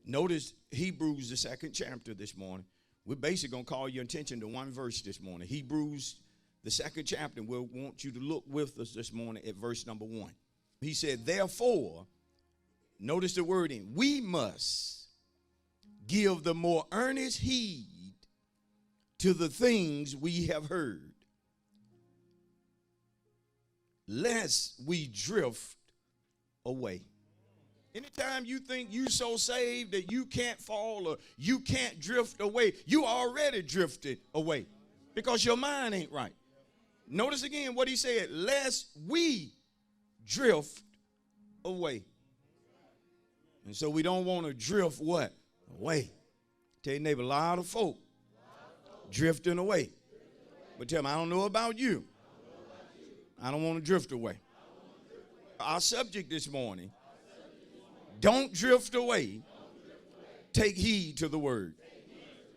Notice Hebrews, the 2nd chapter this morning. We're basically going to call your attention to one verse this morning. Hebrews, the 2nd chapter. We'll want you to look with us this morning at verse number 1. He said, therefore, notice the wording, we must give the more earnest heed to the things we have heard, lest we drift away. Anytime you think you so saved that you can't fall or you can't drift away, you already drifted away because your mind ain't right. Notice again what he said, lest we drift away. And so we don't want to drift what? Away. Tell your neighbor, a lot of folk drifting away. But tell them, I don't know about you. I don't want to drift away. Our subject this morning, don't drift away. Take heed to the word.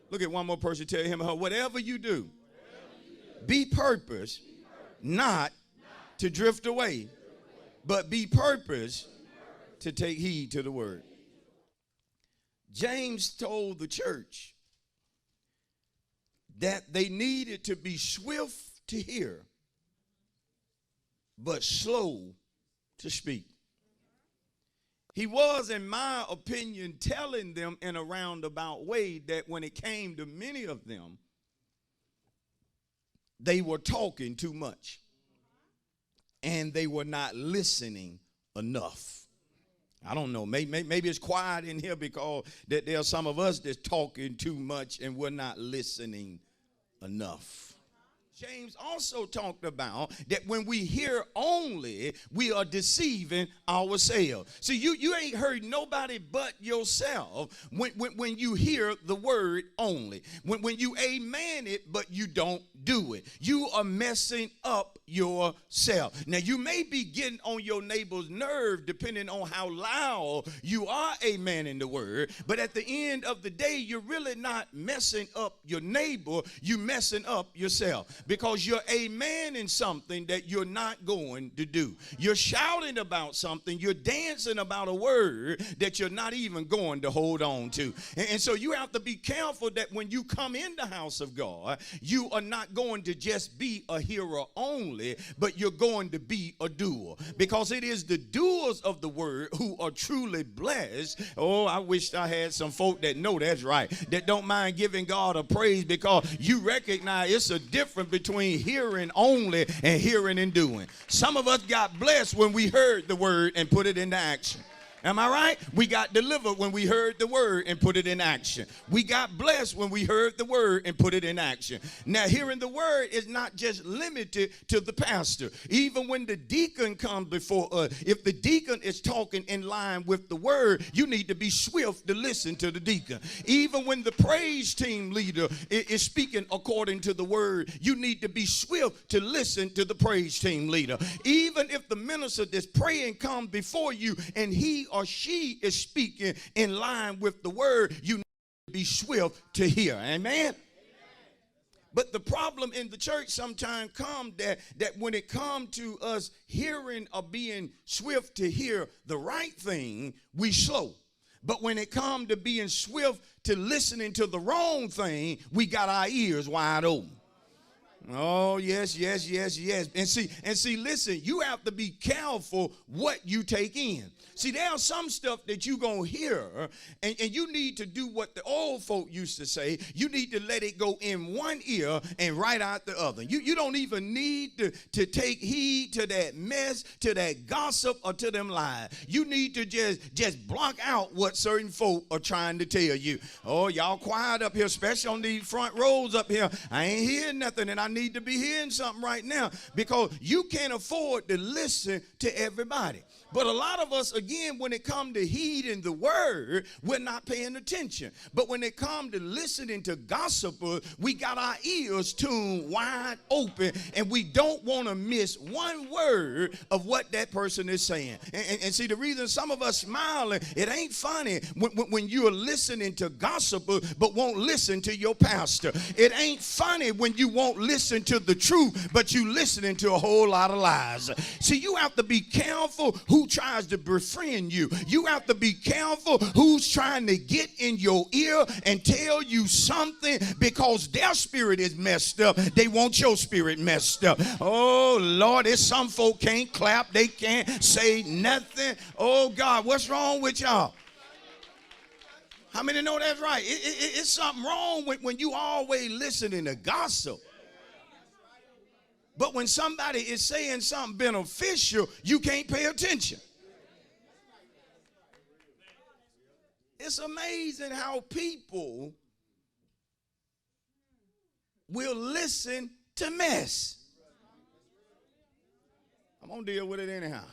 Look at one more person, tell him or her, whatever you do, be purpose not to drift away, but be purpose to take heed to the word. James told the church that they needed to be swift to hear, but slow to speak. He was, in my opinion, telling them in a roundabout way that when it came to many of them, they were talking too much and they were not listening enough. I don't know, maybe it's quiet in here because there are some of us that's talking too much and we're not listening enough. James also talked about that when we hear only, we are deceiving ourselves. See, you ain't heard nobody but yourself when you hear the word only. When you amen it, but you don't do it. You are messing up yourself. Now, you may be getting on your neighbor's nerve depending on how loud you are amen in the word, but at the end of the day, you're really not messing up your neighbor, you messing up yourself because you're amen in something that you're not going to do. You're shouting about something, you're dancing about a word that you're not even going to hold on to. And so you have to be careful that when you come in the house of God, you are not going to just be a hearer only, but you're going to be a doer, because it is the doers of the word who are truly blessed. Oh, I wish I had some folk that know that's right, that don't mind giving God a praise, because you recognize it's a difference between hearing only and hearing and doing. Some of us got blessed when we heard the word and put it into action. Am I right? We got delivered when we heard the word and put it in action. We got blessed when we heard the word and put it in action. Now, hearing the word is not just limited to the pastor. Even when the deacon comes before us, if the deacon is talking in line with the word, you need to be swift to listen to the deacon. Even when the praise team leader is speaking according to the word, you need to be swift to listen to the praise team leader. Even if the minister that's praying comes before you and he or she is speaking in line with the word, you need to be swift to hear. Amen? But the problem in the church sometimes comes that when it comes to us hearing or being swift to hear the right thing, we slow. But when it comes to being swift to listening to the wrong thing, we got our ears wide open. Oh, yes. And see, listen, you have to be careful what you take in. See, there's some stuff that you're going to hear, and you need to do what the old folk used to say. You need to let it go in one ear and right out the other. You don't even need to take heed to that mess, to that gossip, or to them lies. You need to just block out what certain folk are trying to tell you. Oh, y'all quiet up here, especially on these front rows up here. I ain't hearing nothing, and I need to be hearing something right now, because you can't afford to listen to everybody. But a lot of us, again, when it comes to heeding the word, we're not paying attention. But when it comes to listening to gossipers, we got our ears tuned wide open, and we don't want to miss one word of what that person is saying. And see, the reason some of us smiling, it ain't funny when you're listening to gossipers but won't listen to your pastor. It ain't funny when you won't listen to the truth, but you listening to a whole lot of lies. See, you have to be careful who who tries to befriend you. You have to be careful who's trying to get in your ear and tell you something because their spirit is messed up. They want your spirit messed up. Oh, Lord, there's some folk can't clap. They can't say nothing. Oh, God, what's wrong with y'all? How many know that's right? It's something wrong when you always listening to gossip. But when somebody is saying something beneficial, you can't pay attention. It's amazing how people will listen to mess. I'm going to deal with it anyhow.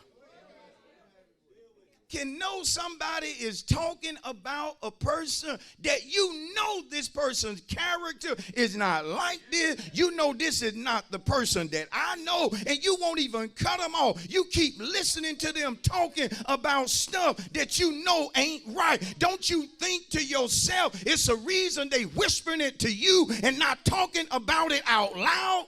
Can know somebody is talking about a person that you know this person's character is not like this. You know this is not the person that I know, and you won't even cut them off. You keep listening to them talking about stuff that you know ain't right. Don't you think to yourself, it's a reason they whispering it to you and not talking about it out loud?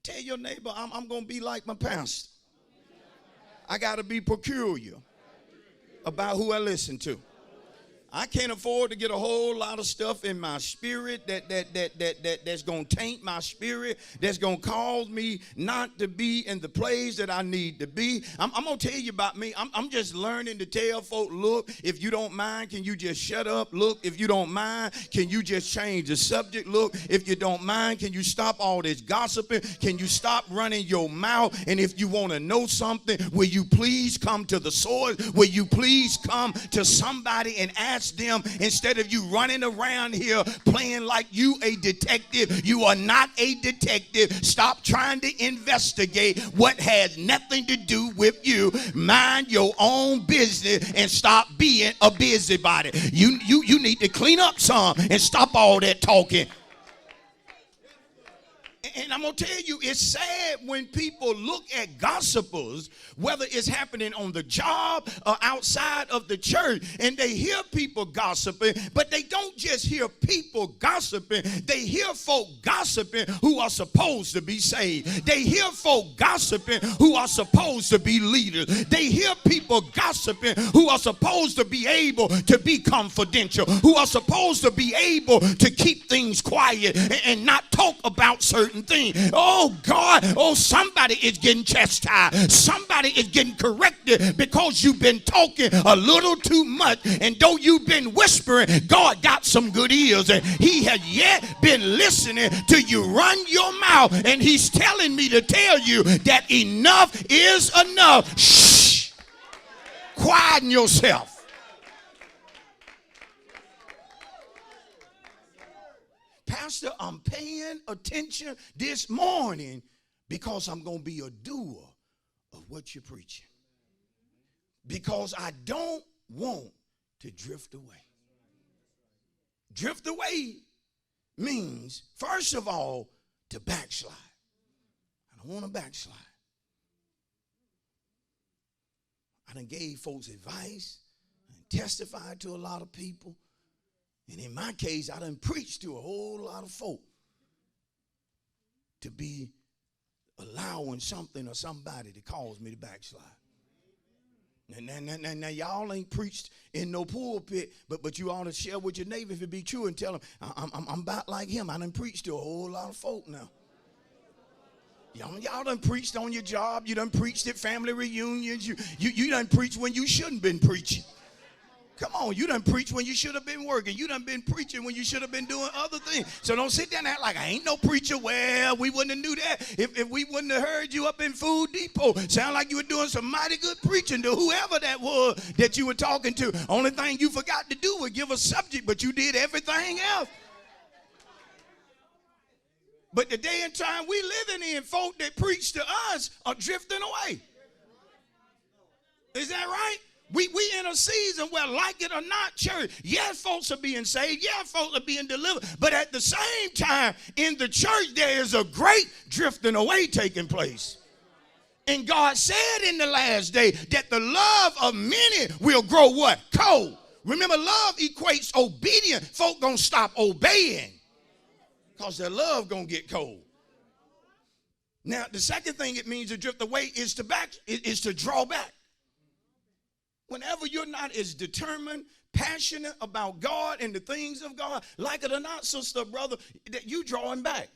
Tell your neighbor, I'm going to be like my pastor. I got to be peculiar about who I listen to. I can't afford to get a whole lot of stuff in my spirit that's going to taint my spirit, that's going to cause me not to be in the place that I need to be. I'm going to tell you about me. I'm just learning to tell folk, look, if you don't mind, can you just shut up? Look, if you don't mind, can you just change the subject? Look, if you don't mind, can you stop all this gossiping? Can you stop running your mouth? And if you want to know something, will you please come to the source? Will you please come to somebody and ask them instead of you running around here playing like you a detective? You are not a detective. Stop trying to investigate what has nothing to do with you. Mind your own business and stop being a busybody. You need to clean up some and stop all that talking. And I'm going to tell you, it's sad when people look at gossipers, whether it's happening on the job or outside of the church, and they hear people gossiping, but they don't just hear people gossiping. They hear folk gossiping who are supposed to be saved. They hear folk gossiping who are supposed to be leaders. They hear people gossiping who are supposed to be able to be confidential, who are supposed to be able to keep things quiet and not talk about certain thing. Oh God, oh, somebody is getting chastised. Somebody is getting corrected because you've been talking a little too much, and though you've been whispering, God got some good ears and he has yet been listening to you run your mouth, and he's telling me to tell you that enough is enough. Shh. Quieten yourself. Pastor, I'm paying attention this morning because I'm going to be a doer of what you're preaching. Because I don't want to drift away. Drift away means, first of all, to backslide. I don't want to backslide. I done gave folks advice and testified to a lot of people. And in my case, I done preached to a whole lot of folk to be allowing something or somebody to cause me to backslide. Now y'all ain't preached in no pulpit, but you ought to share with your neighbor if it be true and tell them, I'm about like him. I done preached to a whole lot of folk now. Y'all done preached on your job. You done preached at family reunions. You done preached when you shouldn't been preaching. Come on, you done preached when you should have been working. You done been preaching when you should have been doing other things. So don't sit there and act like I ain't no preacher. Well, we wouldn't have knew that if we wouldn't have heard you up in Food Depot. Sound like you were doing some mighty good preaching to whoever that was that you were talking to. Only thing you forgot to do was give a subject, but you did everything else. But the day and time we living in, folk that preach to us are drifting away. Is that right? We in a season where, like it or not, church, yes, folks are being saved, yes, folks are being delivered, but at the same time, in the church, there is a great drifting away taking place. And God said in the last day that the love of many will grow what? Cold. Remember, love equates obedience. Folk gonna stop obeying because their love gonna get cold. Now, the second thing it means to drift away is to draw back. Whenever you're not as determined, passionate about God and the things of God, like it or not, sister, brother, that you drawing back.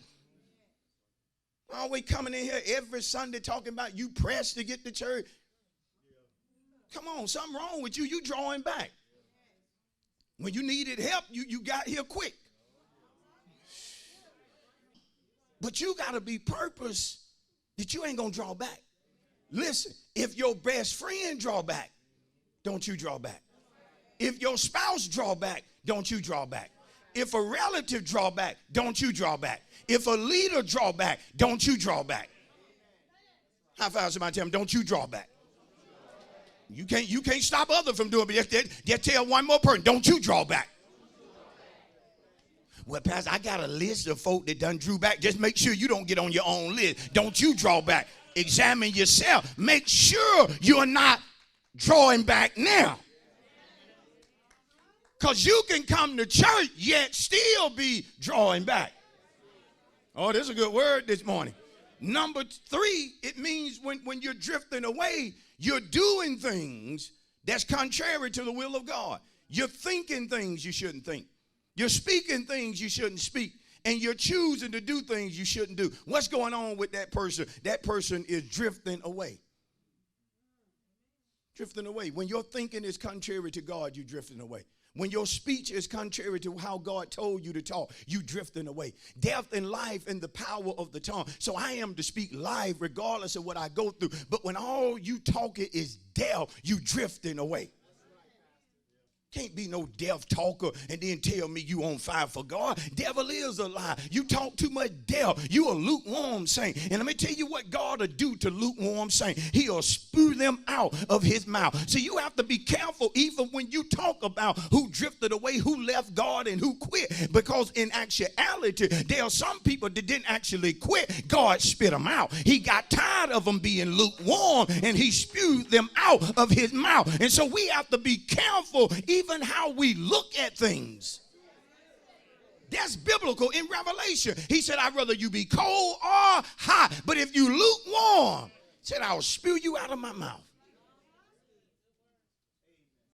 Always coming in here every Sunday talking about you pressed to get to church. Come on, something wrong with you. You drawing back. When you needed help, you got here quick. But you got to be purpose that you ain't going to draw back. Listen, if your best friend draw back, don't you draw back. If your spouse draw back, don't you draw back. If a relative draw back, don't you draw back. If a leader draw back, don't you draw back. High five somebody, tell them, don't you draw back. You can't stop others from doing it, but just tell one more person, don't you draw back. Well, Pastor, I got a list of folk that done drew back. Just make sure you don't get on your own list. Don't you draw back. Examine yourself. Make sure you're not drawing back now. Because you can come to church yet still be drawing back. Oh, this is a good word this morning. Number 3, it means when you're drifting away, you're doing things that's contrary to the will of God. You're thinking things you shouldn't think. You're speaking things you shouldn't speak. And you're choosing to do things you shouldn't do. What's going on with that person? That person is drifting away. Drifting away. When your thinking is contrary to God, you're drifting away. When your speech is contrary to how God told you to talk, you drifting away. Death and life in the power of the tongue. So I am to speak life regardless of what I go through. But when all you talking is death, you drifting away. Can't be no death talker and then tell me you on fire for God. Devil is a lie. You talk too much death. You a lukewarm saint. And let me tell you what God will do to lukewarm saint. He'll spew them out of his mouth. So you have to be careful even when you talk about who drifted away, who left God, and who quit. Because in actuality, there are some people that didn't actually quit. God spit them out. He got tired of them being lukewarm and he spewed them out of his mouth. And so we have to be careful even how we look at things. That's biblical in Revelation. He said, I'd rather you be cold or hot. But if you lukewarm, he said, I'll spew you out of my mouth.